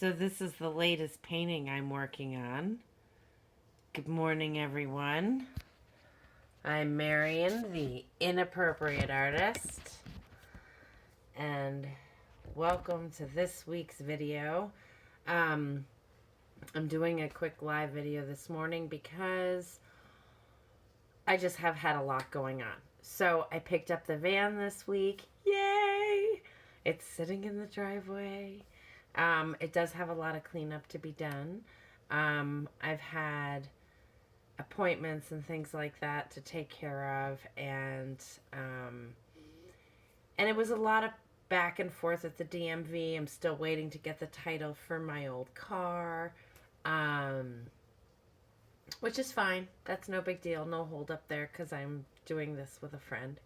So this is the latest painting I'm working on. Good morning, everyone. I'm Marion, the Inappropriate Artist, and welcome to this week's video. I'm doing a quick live video this morning because I just have had a lot going on. So I picked up the van this week. Yay! It's sitting in the driveway. It does have a lot of cleanup to be done. I've had appointments and things like that to take care of, and it was a lot of back and forth at the DMV. I'm still waiting to get the title for my old car, which is fine. That's no big deal. No hold up there because I'm doing this with a friend.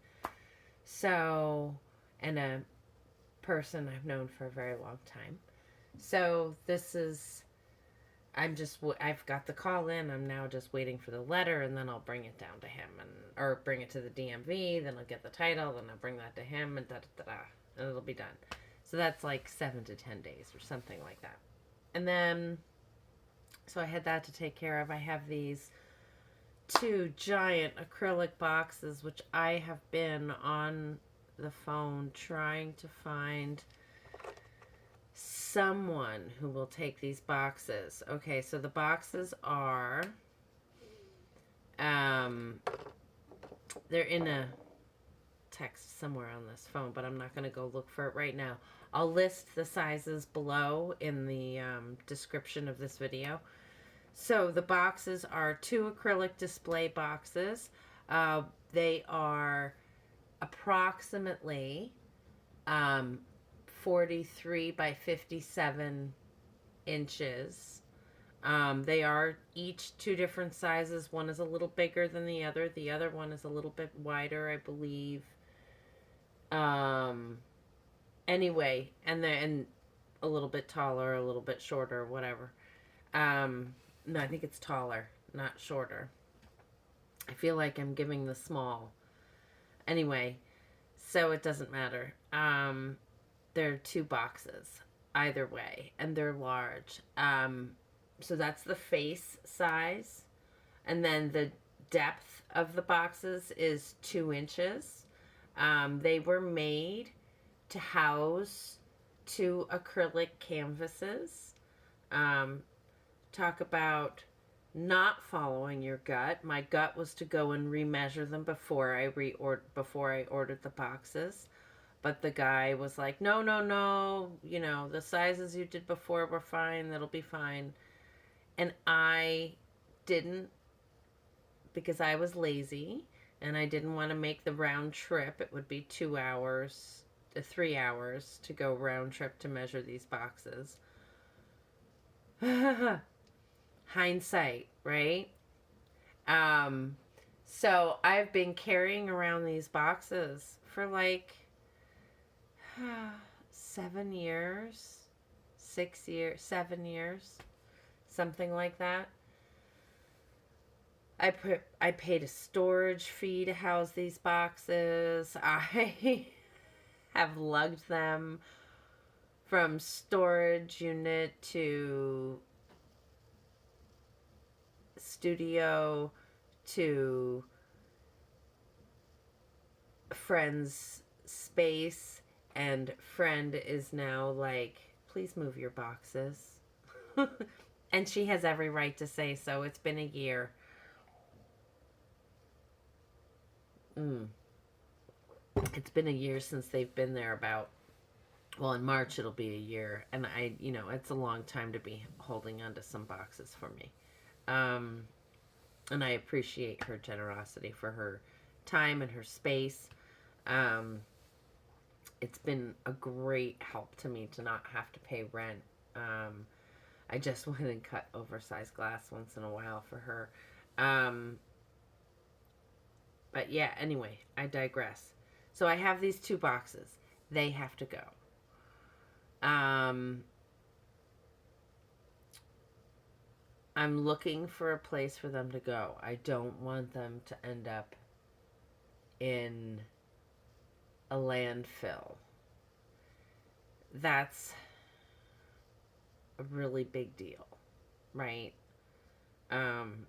So, and a person I've known for a very long time. So this is, I've got the call in. I'm now just waiting for the letter, and then I'll bring it down to him, or bring it to the DMV. Then I'll get the title, then I'll bring that to him, and and it'll be done. So that's like 7 to 10 days or something like that. And then, so I had that to take care of. I have these 2 giant acrylic boxes, which I have been on the phone trying to find someone who will take these boxes. Okay, so the boxes are they're in a text somewhere on this phone, but I'm not going to go look for it right now. I'll list the sizes below in the description of this video. So the boxes are 2 acrylic display boxes. They are approximately 43 by 57 inches. They are each 2 different sizes. One is a little bigger than the other. The other one is a little bit wider, I believe. Anyway, and a little bit taller, a little bit shorter, whatever. No, I think it's taller, not shorter. I feel like I'm giving the small. Anyway, so it doesn't matter. There are 2 boxes either way, and they're large. So that's the face size, and then the depth of the boxes is 2 inches. They were made to house 2 acrylic canvases. Talk about not following your gut. My gut was to go and remeasure them before I ordered the boxes. But the guy was like, no, the sizes you did before were fine. That'll be fine. And I didn't, because I was lazy and I didn't want to make the round trip. It would be 2 hours to 3 hours to go round trip to measure these boxes. Hindsight, right? So I've been carrying around these boxes for like 7 years, 6 years, 7 years, something like that. I paid a storage fee to house these boxes. I have lugged them from storage unit to studio to friend's space, and friend is now like, please move your boxes. And she has every right to say so. It's been a year. It's been a year since they've been there. In March it'll be a year, and it's a long time to be holding on to some boxes for me. And I appreciate her generosity for her time and her space. It's been a great help to me to not have to pay rent. I just went and cut oversized glass once in a while for her. But yeah, anyway, I digress. So I have these 2 boxes. They have to go. I'm looking for a place for them to go. I don't want them to end up in a landfill. That's a really big deal, right? Um,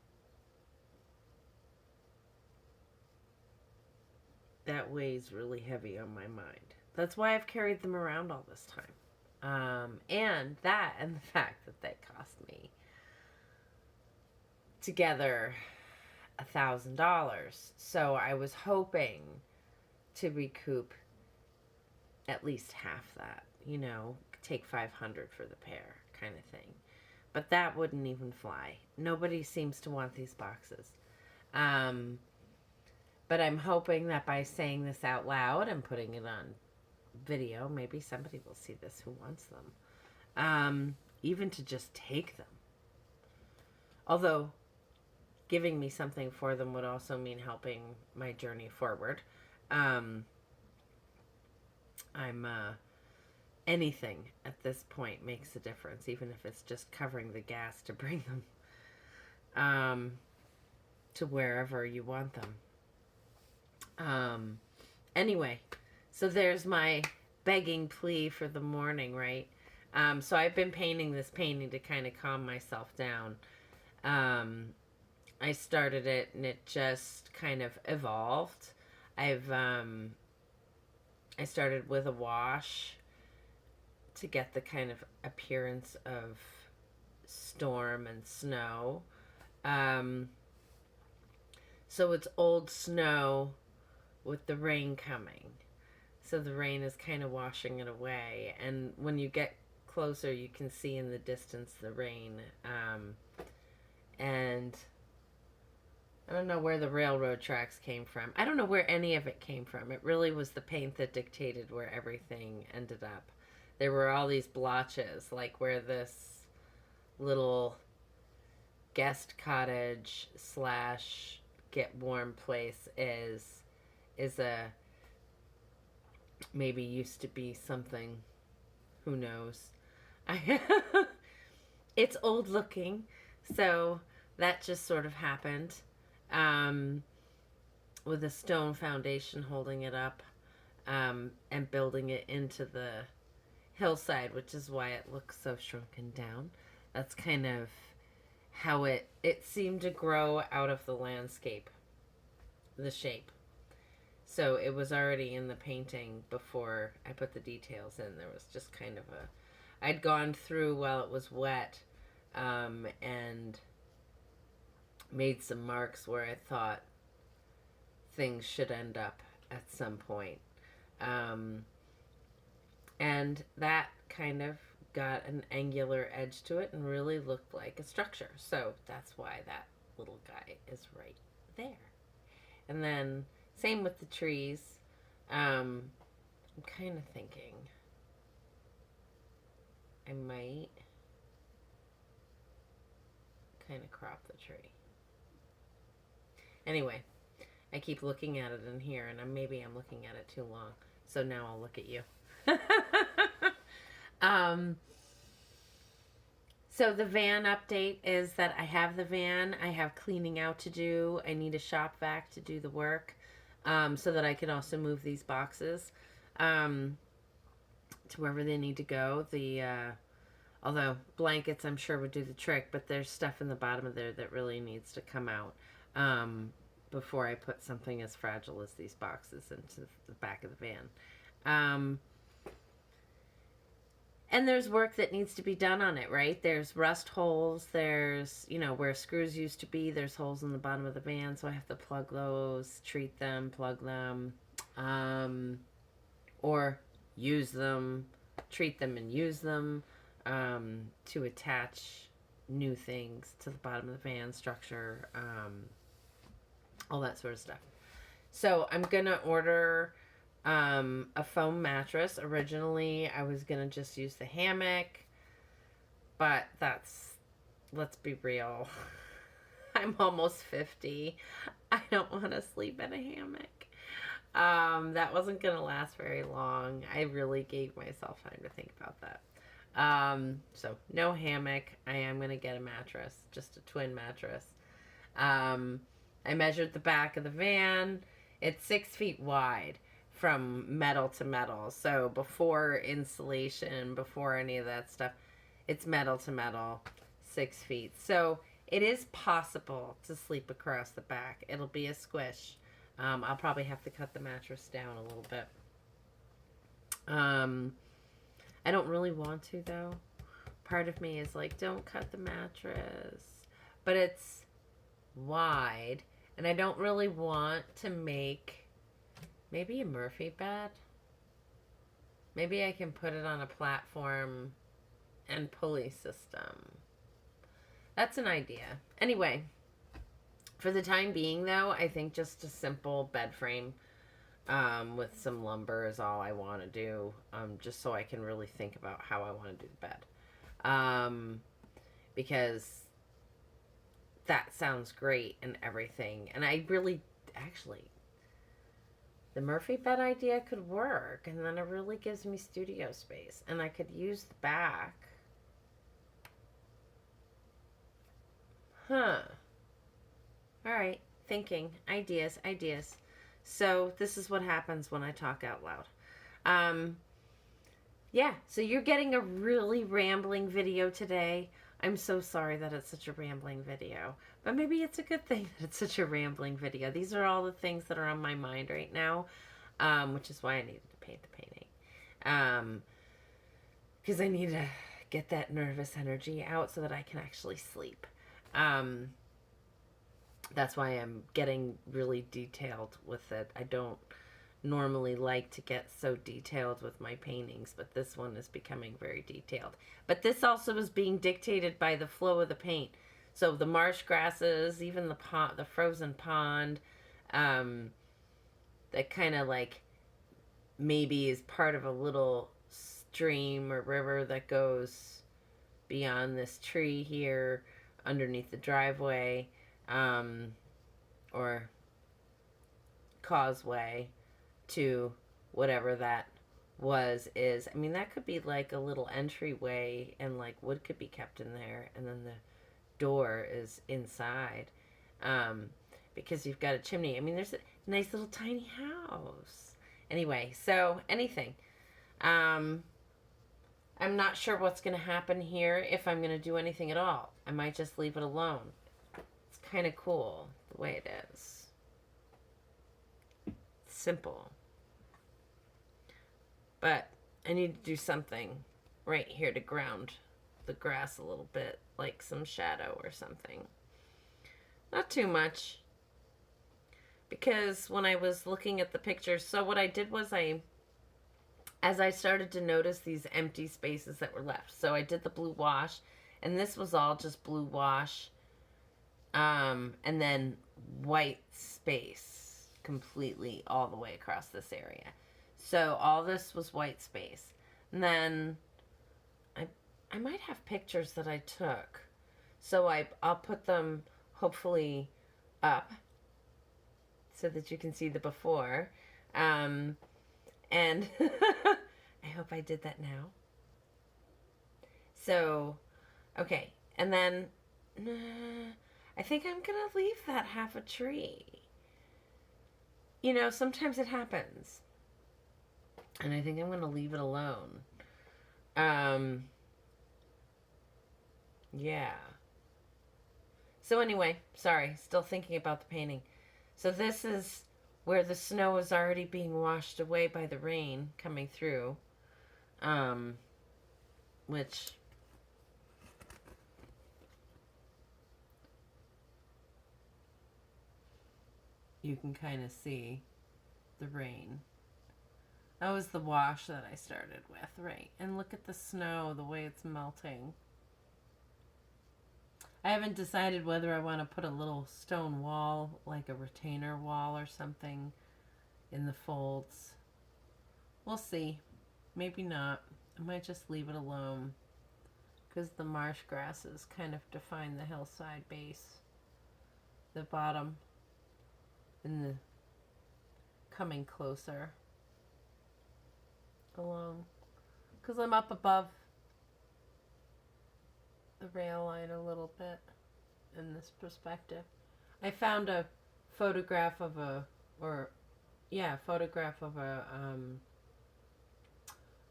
that weighs really heavy on my mind. That's why I've carried them around all this time. And the fact that they cost me together $1,000. So I was hoping to recoup at least half that, take 500 for the pair kind of thing. But that wouldn't even fly. Nobody seems to want these boxes. But I'm hoping that by saying this out loud and putting it on video, maybe somebody will see this who wants them. Even to just take them. Although giving me something for them would also mean helping my journey forward. Anything at this point makes a difference, even if it's just covering the gas to bring them to wherever you want them. Anyway, so there's my begging plea for the morning, right? So I've been painting this painting to kind of calm myself down. I started it and it just kind of evolved. I started with a wash to get the kind of appearance of storm and snow. So it's old snow with the rain coming. So the rain is kind of washing it away. And when you get closer, you can see in the distance the rain. And I don't know where the railroad tracks came from. I don't know where any of it came from. It really was the paint that dictated where everything ended up. There were all these blotches, like where this little guest cottage / get warm place is a maybe used to be something, who knows. It's old looking, so that just sort of happened, with a stone foundation holding it up, and building it into the hillside, which is why it looks so shrunken down. That's kind of how it seemed to grow out of the landscape, the shape. So it was already in the painting before I put the details in. There was just kind of I'd gone through while it was wet, and made some marks where I thought things should end up at some point. And that kind of got an angular edge to it and really looked like a structure. So that's why that little guy is right there. And then same with the trees. I'm kind of thinking I might kind of crop the tree. Anyway, I keep looking at it in here, and maybe I'm looking at it too long. So now I'll look at you. So the van update is that I have the van. I have cleaning out to do. I need a shop vac to do the work, so that I can also move these boxes to wherever they need to go. Although blankets I'm sure would do the trick, but there's stuff in the bottom of there that really needs to come out before I put something as fragile as these boxes into the back of the van. And there's work that needs to be done on it, right? There's rust holes. There's, where screws used to be, there's holes in the bottom of the van, so I have to plug those, treat them, plug them, or use them, treat them and use them, to attach new things to the bottom of the van structure, all that sort of stuff. So I'm going to order a foam mattress. Originally, I was going to just use the hammock, but let's be real. I'm almost 50. I don't want to sleep in a hammock. That wasn't going to last very long. I really gave myself time to think about that. So no hammock. I am going to get a mattress, just a twin mattress. I measured the back of the van. It's 6 feet wide from metal to metal. So before insulation, before any of that stuff, It's metal to metal, 6 feet. So it is possible to sleep across the back. It'll be a squish. I'll probably have to cut the mattress down a little bit. I don't really want to, though. Part of me is like, don't cut the mattress. But it's wide, and I don't really want to make maybe a Murphy bed. Maybe I can put it on a platform and pulley system. That's an idea. Anyway, for the time being, though, I think just a simple bed frame with some lumber is all I want to do, just so I can really think about how I want to do the bed. Because that sounds great and everything. And I really, actually, the Murphy bed idea could work. And then it really gives me studio space. And I could use the back. Huh. All right. Thinking. Ideas. So this is what happens when I talk out loud. Yeah. So you're getting a really rambling video today. I'm so sorry that it's such a rambling video, but maybe it's a good thing that it's such a rambling video. These are all the things that are on my mind right now, which is why I needed to paint the painting. Because I need to get that nervous energy out so that I can actually sleep. That's why I'm getting really detailed with it. I don't normally like to get so detailed with my paintings, but this one is becoming very detailed. But this also is being dictated by the flow of the paint. So the marsh grasses, even the pond, the frozen pond, that kind of like maybe is part of a little stream or river that goes beyond this tree here underneath the driveway, or causeway to whatever that is. I mean, that could be like a little entryway, and like wood could be kept in there, and then the door is inside, because you've got a chimney. I mean, there's a nice little tiny house. Anyway, so anything. I'm not sure what's going to happen here, if I'm going to do anything at all. I might just leave it alone. It's kind of cool the way it is. Simple. But I need to do something right here to ground the grass a little bit, like some shadow or something. Not too much, because when I was looking at the pictures, so what I did was as I started to notice these empty spaces that were left, so I did the blue wash, and this was all just blue wash, and then white space completely all the way across this area. So all this was white space. And then I might have pictures that I took. So I'll put them hopefully up so that you can see the before. And I hope I did that now. So, okay. And then I think I'm going to leave that half a tree. You know, sometimes it happens. And I think I'm going to leave it alone. Yeah. So anyway, sorry, still thinking about the painting. So this is where the snow is already being washed away by the rain coming through. Which you can kind of see the rain. That was the wash that I started with, right? And look at the snow, the way it's melting. I haven't decided whether I want to put a little stone wall, like a retainer wall or something, in the folds. We'll see. Maybe not. I might just leave it alone, because the marsh grasses kind of define the hillside base, the bottom, and the coming closer along, because I'm up above the rail line a little bit in this perspective. I found a photograph of a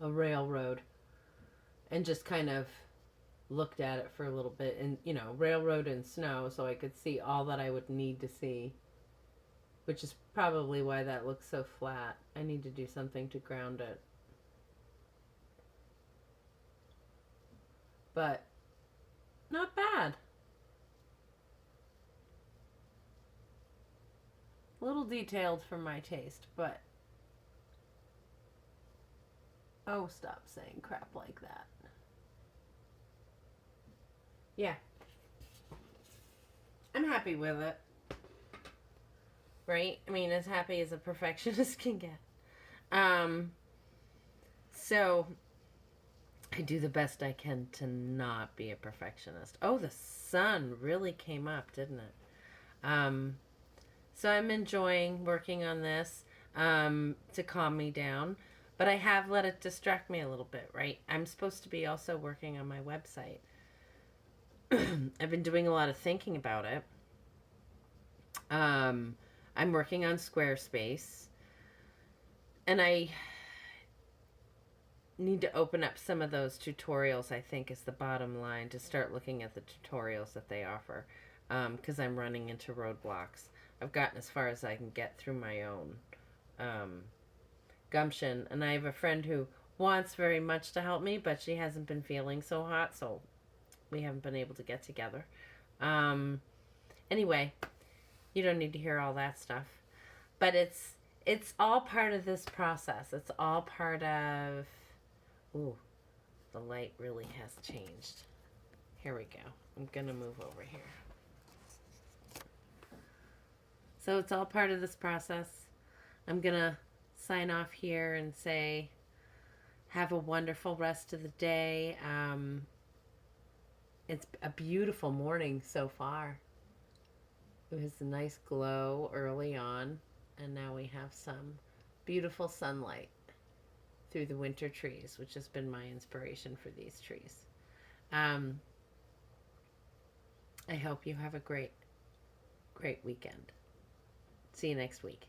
railroad, and just kind of looked at it for a little bit and, railroad and snow so I could see all that I would need to see, which is probably why that looks so flat. I need to do something to ground it. But not bad. A little detailed for my taste, but oh, stop saying crap like that. Yeah. I'm happy with it. Right? I mean, as happy as a perfectionist can get. So I do the best I can to not be a perfectionist. Oh, the sun really came up, didn't it? So I'm enjoying working on this to calm me down. But I have let it distract me a little bit, right? I'm supposed to be also working on my website. I've been doing a lot of thinking about it. I'm working on Squarespace. And I need to open up some of those tutorials, I think, is the bottom line, to start looking at the tutorials that they offer. Because I'm running into roadblocks. I've gotten as far as I can get through my own gumption. And I have a friend who wants very much to help me, but she hasn't been feeling so hot, so we haven't been able to get together. Anyway, you don't need to hear all that stuff. But it's all part of this process. It's all part of... Ooh, the light really has changed. Here we go. I'm going to move over here. So it's all part of this process. I'm going to sign off here and say, have a wonderful rest of the day. It's a beautiful morning so far. It was a nice glow early on, and now we have some beautiful sunlight through the winter trees, which has been my inspiration for these trees. I hope you have a great weekend. See you next week.